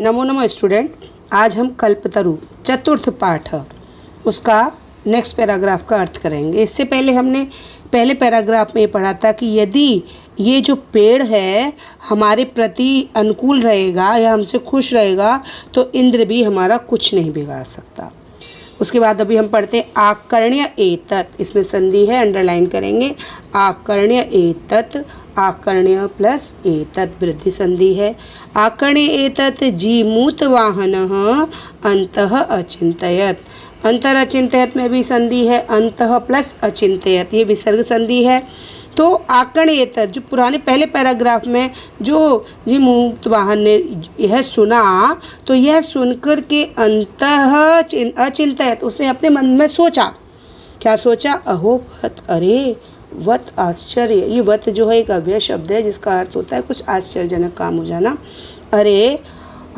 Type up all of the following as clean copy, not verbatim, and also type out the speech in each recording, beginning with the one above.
नमो नमः स्टूडेंट। आज हम कल्पतरु चतुर्थ पाठ उसका नेक्स्ट पैराग्राफ का अर्थ करेंगे। इससे पहले हमने पहले पैराग्राफ में ये पढ़ा था कि यदि ये जो पेड़ है हमारे प्रति अनुकूल रहेगा या हमसे खुश रहेगा तो इंद्र भी हमारा कुछ नहीं बिगाड़ सकता। उसके बाद अभी हम पढ़ते हैं आकर्ण्य एतत्। इसमें संधि है, अंडरलाइन करेंगे। आकर्ण्य एतत्, आकर्ण्य प्लस एतत् वृद्धि संधि है। आकर्ण्य एतत् जीमूत वाहनः अन्तः अचिन्तयत्। अंतर अचिन्तयत् में भी संधि है, अंतः प्लस अचिन्तयत्, ये विसर्ग संधि है। तो आकर्ण्य एतत् जो पुराने पहले पैराग्राफ में जो जीमूत वाहन ने यह सुना तो यह सुनकर के अंतः अचिन्तयत्, उसने अपने मन में सोचा। क्या सोचा? अहो वत, अरे वत आश्चर्य। ये वत जो है एक अव्यय शब्द है जिसका अर्थ होता है कुछ आश्चर्यजनक काम हो जाना। अरे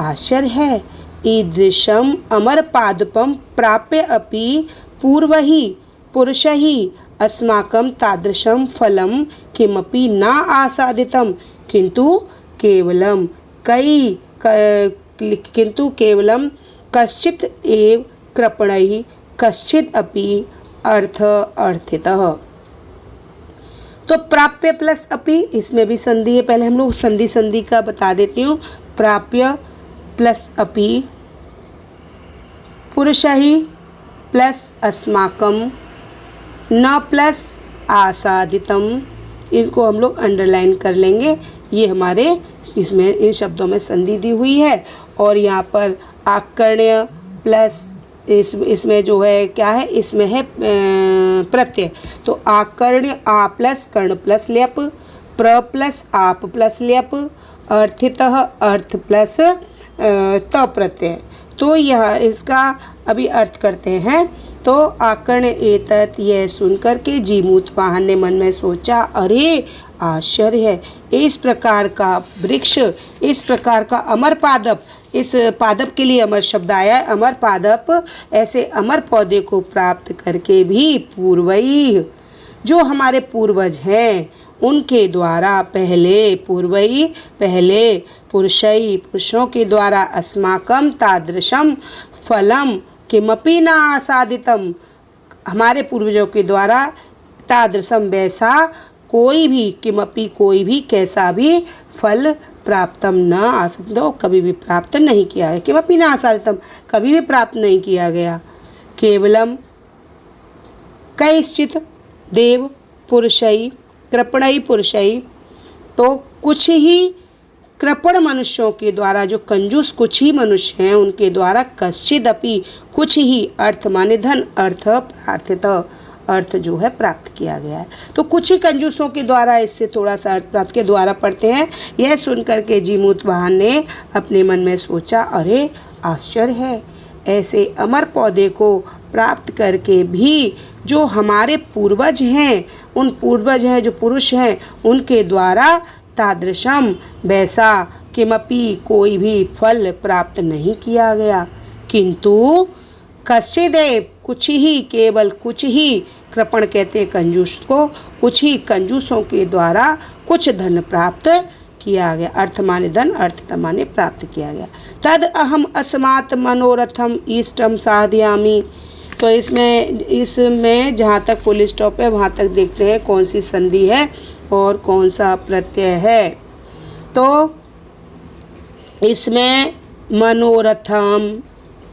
आश्चर्य है, ईदृशम अमर पादपम प्राप्य अपि पूर्वहि पुरुषहि अस्माकं तादृशं फलं किमपि न आसादितं किंतु केवलं कश्चित् एव कृपणैः कश्चित् अपि अर्थतः। तो प्राप्य प्लस अपि, इसमें भी संधि है। पहले हम लोग संधि का बता देती हूँ। प्राप्य प्लस अपि, पुरुषहि प्लस अस्माकं, न प्लस आसादितम, इनको हम लोग अंडरलाइन कर लेंगे। ये हमारे इसमें इन शब्दों में संधि दी हुई है। और यहाँ पर आकर्ण्य प्लस इसमें जो है क्या है, इसमें है प्रत्यय। तो आकर्ण्य आ प्लस कर्ण प्लस ल्यप, प्र प्लस आप प्लस ल्यप, अर्थितः अर्थ प्लस त प्रत्यय। तो यह इसका अभी अर्थ करते हैं। तो आकर्ण्य एतत्, यह सुन करके जीमूत वाहन ने मन में सोचा, अरे आश्चर्य है, इस प्रकार का वृक्ष, इस प्रकार का अमर पादप, इस पादप के लिए अमर शब्द आया है, अमर पादप, ऐसे अमर पौधे को प्राप्त करके भी पूर्वई, जो हमारे पूर्वज हैं उनके द्वारा, पहले पुरुषों के द्वारा, अस्माकं तादृशम फलम किमपि न आसादितम, हमारे पूर्वजों के द्वारा, तादृशम वैसा, कोई भी, किमपि कोई भी, कैसा भी, फल प्राप्तम न आसादितम, कभी भी प्राप्त नहीं किया है। किमपि न आसादितम, कभी भी प्राप्त नहीं किया गया। केवलम कैश्चित् देव पुरुषै कृपणै पुरुषै, तो कुछ ही कृपण मनुष्यों के द्वारा, जो कंजूस कुछ ही मनुष्य हैं उनके द्वारा, कश्चिदपि कुछ ही, अर्थ माने धन, अर्थ प्रार्थित, अर्थ जो है प्राप्त किया गया है। तो कुछ ही कंजूसों के द्वारा, इससे थोड़ा सा अर्थ प्राप्त के द्वारा पढ़ते हैं। यह सुन करके जीमूत वाहन ने अपने मन में सोचा, अरे आश्चर्य है, ऐसे अमर पौधे को प्राप्त करके भी जो हमारे पूर्वज हैं, उन पूर्वज हैं जो पुरुष हैं उनके द्वारा, तादृशम वैसा, किमपि कोई भी फल प्राप्त नहीं किया गया। किंतु कश्चिदेव, कुछ ही, केवल कुछ ही, कृपण कहते हैं कंजूस को, कुछ ही कंजूसों के द्वारा कुछ धन प्राप्त किया गया। अर्थ माने धन, अर्थ माने प्राप्त किया गया। तद अहम अस्मात् मनोरथम इष्टम साधयामि। तो इसमें जहाँ तक फुल स्टॉप है वहाँ तक देखते हैं कौन सी संधि है और कौन सा प्रत्यय है। तो इसमें मनोरथम,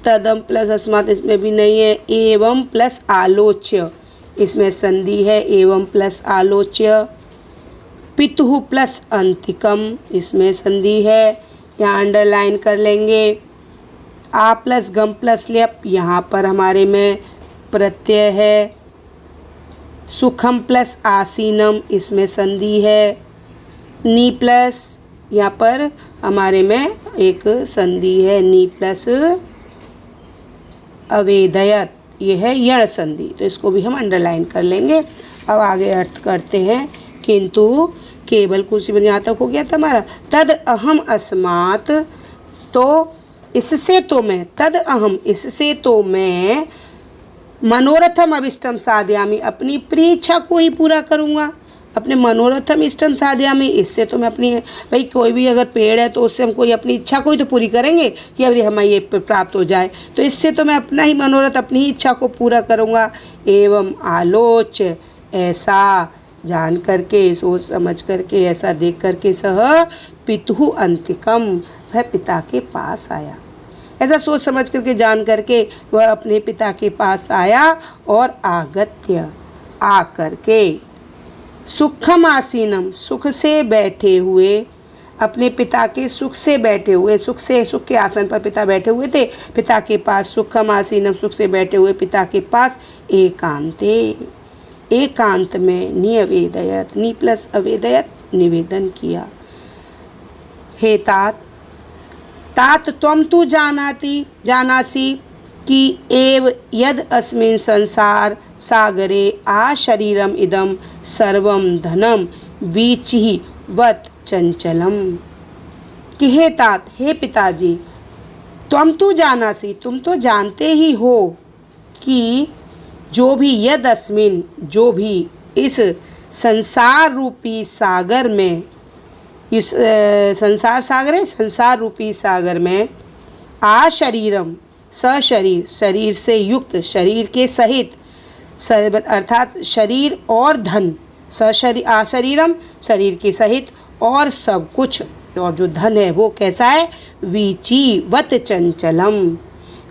तदम प्लस अस्मात् इसमें भी नहीं है, एवं प्लस आलोच्य, इसमें संधि है, एवं प्लस आलोच्य। पितुः प्लस अंतिकम, इसमें संधि है, यहाँ अंडरलाइन कर लेंगे। आ प्लस गम प्लस ल्यप, यहाँ पर हमारे में प्रत्यय है। सुखम प्लस आसीनम, इसमें संधि है। नी प्लस, यहाँ पर हमारे में एक संधि है, नी प्लस अवेदयत, ये है यण संधि, तो इसको भी हम अंडरलाइन कर लेंगे। अब आगे अर्थ करते हैं। किंतु केवल, कुछ यहाँ तक हो गया था हमारा। तद अहम अस्मात्, तो इससे तो मैं, तद अहम इससे तो मैं, मनोरथम अभिष्टम साधयामि, अपनी प्रिय इच्छा को ही पूरा करूँगा। अपने मनोरथम इष्टम साध्यामि, इससे तो मैं अपनी भाई कोई भी अगर पेड़ है तो उससे हम कोई अपनी इच्छा को ही तो पूरी करेंगे कि अभी हमें ये प्राप्त हो जाए, तो इससे तो मैं अपना ही मनोरथ अपनी ही इच्छा को पूरा करूँगा। एवं आलोच, ऐसा जान करके सोच समझ करके ऐसा देख करके सह पितुः अंतिकम, वह पिता के पास आया। ऐसा सोच समझ करके जान करके वह अपने पिता के पास आया और आगत्य, आ करके सुखम आसीनम, सुख से बैठे हुए, अपने पिता के सुख से बैठे हुए, सुख के आसन पर पिता बैठे हुए थे, पिता के पास सुखम आसीनम, सुख से बैठे हुए पिता के पास एकांते, एकांत में निवेदयत, नि प्लस अवेदयत, निवेदन किया। हे तात, तात त्वं तु जानासि कि एव यद अस्मिन् संसार सागरे आ शरीरम इदम सर्वम धनम वीचिः वत चंचलम। कि हे तात, हे पिताजी, त्वं तु जानासि, तुम तो जानते ही हो कि जो भी यद अस्मिन, जो भी इस संसार रूपी सागर में, इस संसार सागर है, संसार रूपी सागर में आ शरीरम, सशरीर, शरीर से युक्त, शरीर के सहित, अर्थात शरीर और धन, सशरीर आ शरीरम, शरीर के सहित और सब कुछ, और जो धन है वो कैसा है, वीची वत चंचलम,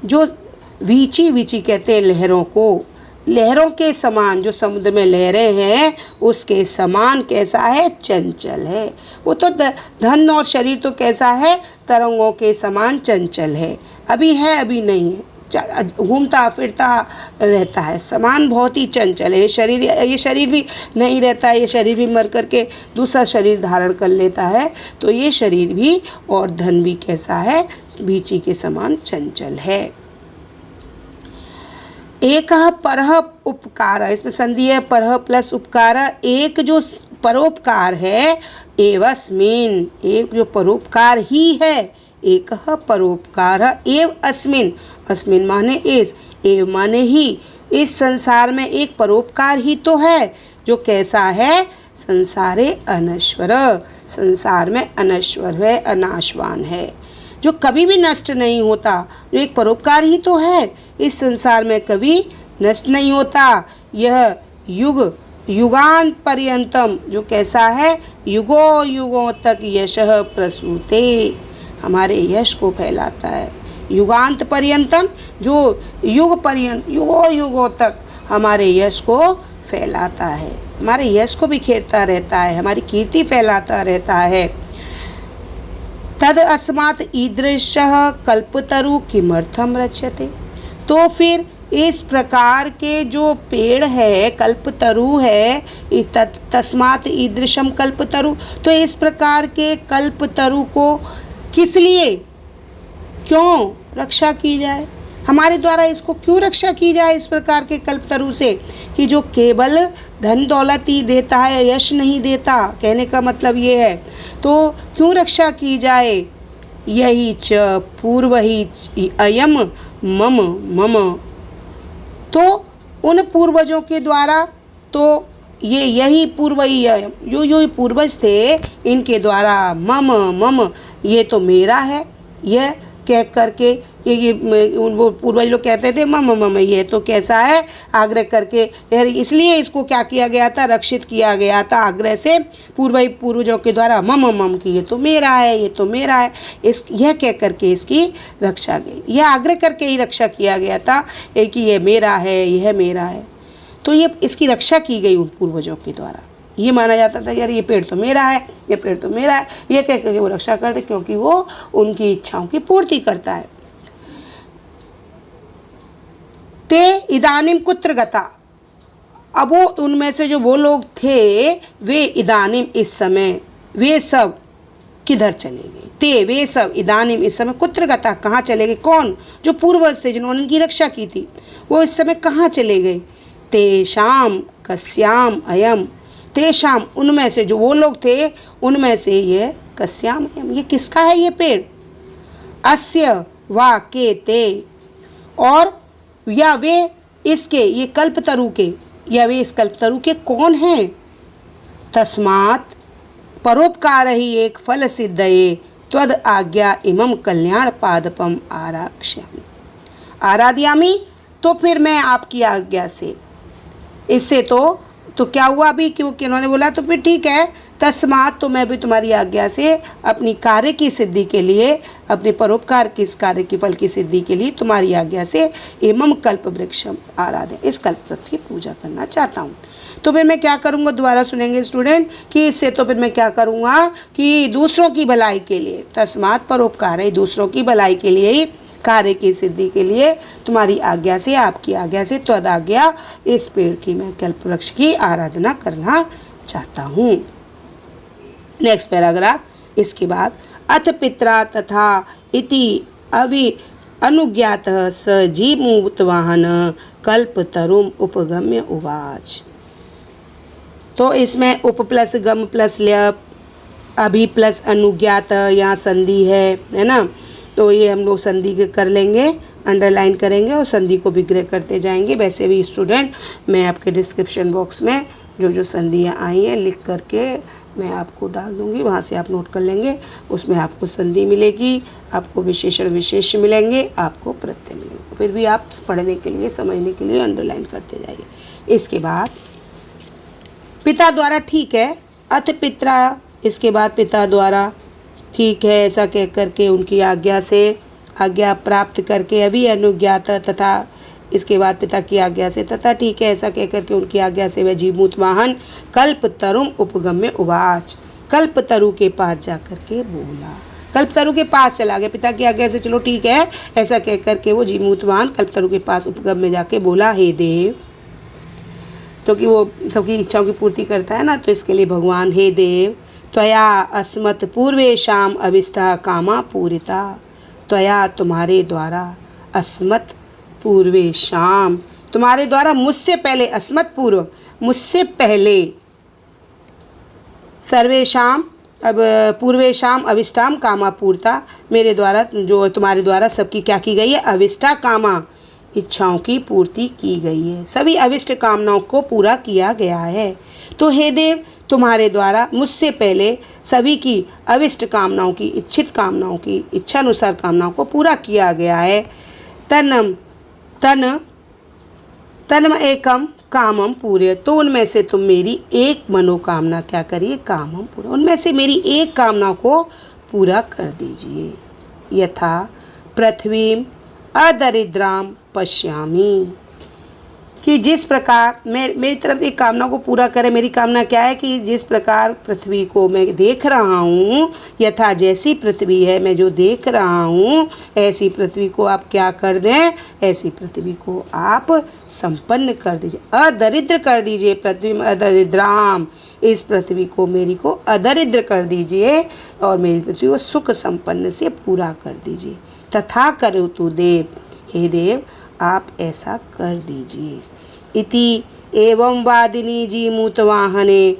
जो वीची, वीची कहते हैं लहरों को, लहरों के समान, जो समुद्र में लहरें हैं उसके समान कैसा है, चंचल है। वो तो धन और शरीर तो कैसा है, तरंगों के समान चंचल है, अभी है अभी नहीं है, घूमता फिरता रहता है, समान बहुत ही चंचल है। ये शरीर भी नहीं रहता है, ये शरीर भी मर करके दूसरा शरीर धारण कर लेता है, तो ये शरीर भी और धन भी कैसा है, बीची के समान चंचल है। एक परह उपकार, इसमें संधि है, परह प्लस उपकार, एक जो परोपकार है, एवस्मिन, एक जो परोपकार ही है, एक परोपकार एव अस्मिन, अस्मिन माने इस, एव माने ही, इस संसार में एक परोपकार ही तो है, जो कैसा है, संसारे अनश्वर, संसार में अनश्वर है, अनाशवान है, जो कभी भी नष्ट नहीं होता, जो एक परोपकार ही तो है, इस संसार में कभी नष्ट नहीं होता। यह युग युगांत पर्यंतम, जो कैसा है, युगों युगों तक यशः प्रसूते, हमारे यश को फैलाता है। युगांत पर्यंतम, जो युग पर्यंत, युगों युगों तक हमारे यश को फैलाता है, हमारे यश को बिखेरता रहता है, हमारी कीर्ति फैलाता रहता है। तद अस्मात् ईदृशः कल्पतरु किमर्थम रच्यते, तो फिर इस प्रकार के जो पेड़ है, कल्पतरु है, तस्मात् ईदृशम कल्पतरु, तो इस प्रकार के कल्पतरु को किस लिए, क्यों रक्षा की जाए, हमारे द्वारा इसको क्यों रक्षा की जाए, इस प्रकार के कल्पतरु से, कि जो केवल धन दौलत ही देता है, यश नहीं देता, कहने का मतलब ये है, तो क्यों रक्षा की जाए। यही च पूर्व ही अयम मम मम, तो उन पूर्वजों के द्वारा, तो ये यही पूर्व ही अयम, जो पूर्वज थे इनके द्वारा, मम मम, ये तो मेरा है, यह कह करके ये वो पूर्वज लोग कहते थे मम मम, ये तो कैसा है, आग्रह करके, इसलिए इसको क्या किया गया था, रक्षित किया गया था आग्रह से, पूर्वजों के द्वारा, मम मम की ये तो मेरा है, ये तो मेरा है, इस यह कह करके इसकी रक्षा गई, यह आग्रह करके ही रक्षा किया गया था कि ये मेरा है, यह मेरा है, तो ये इसकी रक्षा की गई उन पूर्वजों के द्वारा। ये माना जाता था यार ये पेड़ तो मेरा है, ये पेड़ तो मेरा है, ये कह करके वो रक्षा करते, क्योंकि वो उनकी इच्छाओं की पूर्ति करता है। ते इदानीम कुत्र गता, अब वो उनमें से जो वो लोग थे, वे इदानीम इस समय, वे सब किधर चले गए, ते वे सब इदानीम इस समय, कुत्र गता कहाँ चले गए, कौन, जो पूर्वज थे जिन्होंने उनकी रक्षा की थी, वो इस समय कहाँ चले गए। तेषाम कस्याम अयम, तेषाम उनमें से, जो वो लोग थे उनमें से, ये कस्याम अयम, ये किसका है ये पेड़, अस्य वा के ते, और या वे इसके, ये कल्पतरु के, या वे इस कल्पतरु के कौन हैं, तस्मात् परोपकारहि एक फल सिद्धये त्वद आज्ञा इमं कल्याण पादपम आराक्ष्यामि आराध्यामि। तो फिर मैं आपकी आज्ञा से, इससे तो क्या हुआ अभी, क्योंकि उन्होंने बोला तो फिर ठीक है, तस्मात तो मैं भी तुम्हारी आज्ञा से अपनी कार्य की सिद्धि के लिए, अपने परोपकार के इस कार्य की फल की सिद्धि के लिए तुम्हारी आज्ञा से इमम कल्प वृक्षम आराधे, इस कल्प वृक्ष की पूजा करना चाहता हूँ। तो फिर मैं क्या करूँगा, दोबारा सुनेंगे स्टूडेंट, कि इससे तो फिर मैं क्या करूँगा कि दूसरों की भलाई के लिए, तस्मात परोपकार है, दूसरों की भलाई के लिए ही, कार्य की सिद्धि के लिए तुम्हारी आज्ञा से, आपकी आज्ञा से, त्वद आज्ञा इस पेड़ की, मैं कल्प वृक्ष की आराधना करना चाहता हूँ। नेक्स्ट पैराग्राफ, इसके बाद अथ पित्रा तथा इति अवि अनुज्ञात स जीमूतवाहन कल्पतरुम उपगम्य उवाच। तो इसमें उप प्लस गम प्लस ल्यप, अभी प्लस अनुज्ञात, यहाँ संधि है ना, तो ये हम लोग संधि कर लेंगे, अंडरलाइन करेंगे और संधि को विग्रह करते जाएंगे। वैसे भी स्टूडेंट मैं आपके डिस्क्रिप्शन बॉक्स में जो संधियाँ आई हैं लिख करके मैं आपको डाल दूँगी, वहाँ से आप नोट कर लेंगे। उसमें आपको संधि मिलेगी, आपको विशेषण विशेष मिलेंगे, आपको प्रत्यय मिलेंगे। फिर भी आप पढ़ने के लिए, समझने के लिए अंडरलाइन करते जाइए। इसके बाद पिता द्वारा, ठीक है, अथ पित्रा, इसके बाद पिता द्वारा, ठीक है, ऐसा कह करके उनकी आज्ञा से, आज्ञा प्राप्त करके, अभी अनुज्ञात तथा, इसके बाद पिता की आज्ञा से, तथा ठीक है, ऐसा कह करके उनकी आज्ञा से वह जीमूत वाहन कल्पतरुम उपगम्य उवाच, कल्पतरु के पास जा करके बोला, कल्पतरु के पास चला गया पिता की आज्ञा से, चलो ठीक है, ऐसा कह करके वो जीमूत वाहन कल्पतरु के पास उपगम में जाके बोला, हे देव, क्योंकि वो सबकी इच्छाओं की पूर्ति करता है ना, तो इसके लिए भगवान, हे देव, त्वया अस्मत् पूर्वेशाम अभिष्टा कामा पूरिता, त्वया तुम्हारे द्वारा, अस्मत् पूर्वेशाम तुम्हारे द्वारा, मुझसे पहले, अस्मत् पूर्व मुझसे पहले, सर्वेशाम, अब पूर्वेशाम अभिष्टाम कामा पूर्ता, मेरे द्वारा, जो तुम्हारे द्वारा सबकी क्या की गई है, अभिष्टा कामा, इच्छाओं की पूर्ति की गई है, सभी अभिष्ट कामनाओं को पूरा किया गया है। तो हे देव, तुम्हारे द्वारा मुझसे पहले सभी की अभिष्ट कामनाओं की, इच्छित कामनाओं की, इच्छानुसार कामनाओं को पूरा किया गया है। तनम एकम कामम पूरे, तो उनमें से तुम मेरी एक मनोकामना क्या करिए, कामम पूरा, उनमें से मेरी एक कामना को पूरा कर दीजिए। यथा पृथ्वी अदरिद्राम पश्यामी, कि जिस प्रकार मेरी तरफ से एक कामना को पूरा करे। मेरी कामना क्या है कि जिस प्रकार पृथ्वी को मैं देख रहा हूँ, यथा जैसी पृथ्वी है मैं जो देख रहा हूँ, ऐसी पृथ्वी को आप क्या कर दें, ऐसी पृथ्वी को आप संपन्न कर दीजिए, अदरिद्र कर दीजिए। पृथ्वी में अदरिद्राम, इस पृथ्वी को मेरी को अदरिद्र कर दीजिए और मेरी पृथ्वी को सुख संपन्न से पूरा कर दीजिए। तथा करो तु देव, हे देव आप ऐसा कर दीजिए। इति एवं वादिनी जीमूतवाहने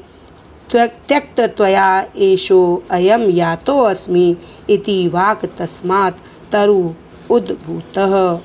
त्यक्त त्वया एषो अयम यातो अस्मि इति वाक तस्मात् तरु उद्भूतः।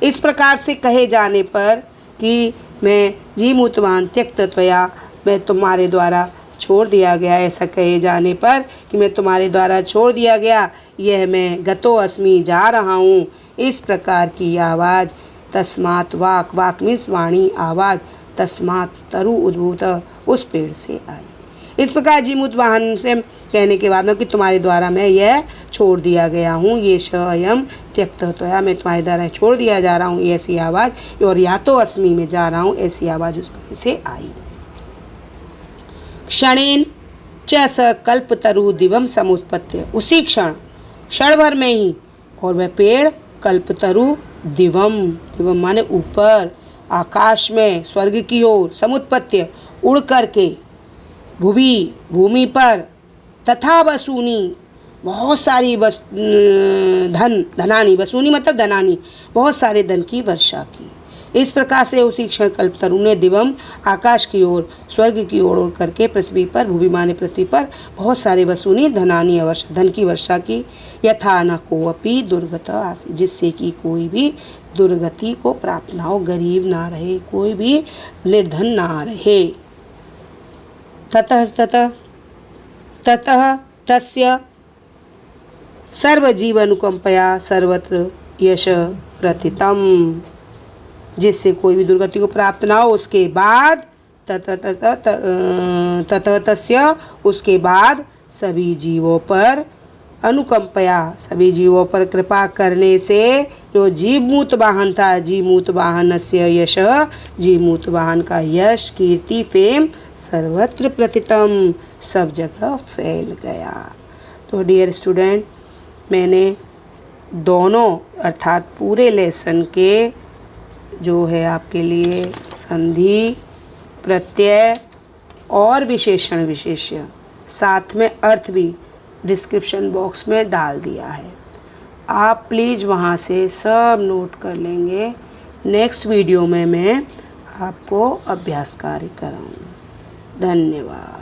इस प्रकार से कहे जाने पर कि मैं जीमूतवाहन त्यक्त त्वया, मैं तुम्हारे द्वारा छोड़ दिया गया, ऐसा कहे जाने पर कि मैं तुम्हारे द्वारा छोड़ दिया गया, यह मैं गतो अस्मि जा रहा हूँ, इस प्रकार की आवाज़, तस्मात् वाक, वाक मीन्स वाणी, आवाज़, तस्मात् तरु उद्भूत, उस पेड़ से आई। इस प्रकार जीमूत वाहन से कहने के बाद में कि तुम्हारे द्वारा मैं यह छोड़ दिया गया हूँ, ये शयम त्यक्त त्वया, मैं तुम्हारे द्वारा छोड़ दिया जा रहा हूँ, ऐसी आवाज़, और या तो अस्मि में जा रहा हूँ, ऐसी आवाज़ उस पेड़ से आई। क्षणेन च स कल्पतरु दिवम समुत्पत्ति, उसी क्षण भर में ही, और वह पेड़ कल्पतरु दिवम, दिवम माने ऊपर, आकाश में, स्वर्ग की ओर, समुत्पत्ति उड़ करके, भूमि पर, तथा वसूनी, बहुत सारी धनानी, वसूनी मतलब धनानी, बहुत सारे धन की वर्षा की। इस प्रकार से उसी क्षण कल्पतरु ने दिवम, आकाश की ओर, स्वर्ग की ओर उड़ करके पृथ्वी पर, भूमि माने पृथ्वी पर, बहुत सारे वसूनी धनानी धन की वर्षा की। यथा न कोअपि दुर्गता आसीत्, जिससे कि कोई भी दुर्गति को प्राप्त ना हो, गरीब ना रहे, कोई भी निर्धन ना रहे। ततः ततः ततः तस्य सर्वजीवानुकंपया सर्वत्र यश प्रथितम, जिससे कोई भी दुर्गति को प्राप्त ना हो। उसके बाद ततः तस्य उसके बाद सभी जीवों पर अनुकंपया, सभी जीवों पर कृपा करने से जो जीवमूत वाहन था, जीवमूत वाहनस्य यश, जीवमूत वाहन का यश, कीर्ति, फेम सर्वत्र प्रथितम, सब जगह फैल गया। तो डियर स्टूडेंट, मैंने दोनों अर्थात पूरे लेसन के जो है आपके लिए संधि, प्रत्यय और विशेषण विशेष्य, साथ में अर्थ भी डिस्क्रिप्शन बॉक्स में डाल दिया है। आप प्लीज़ वहाँ से सब नोट कर लेंगे। नेक्स्ट वीडियो में मैं आपको अभ्यास कार्य कराऊँगी। धन्यवाद।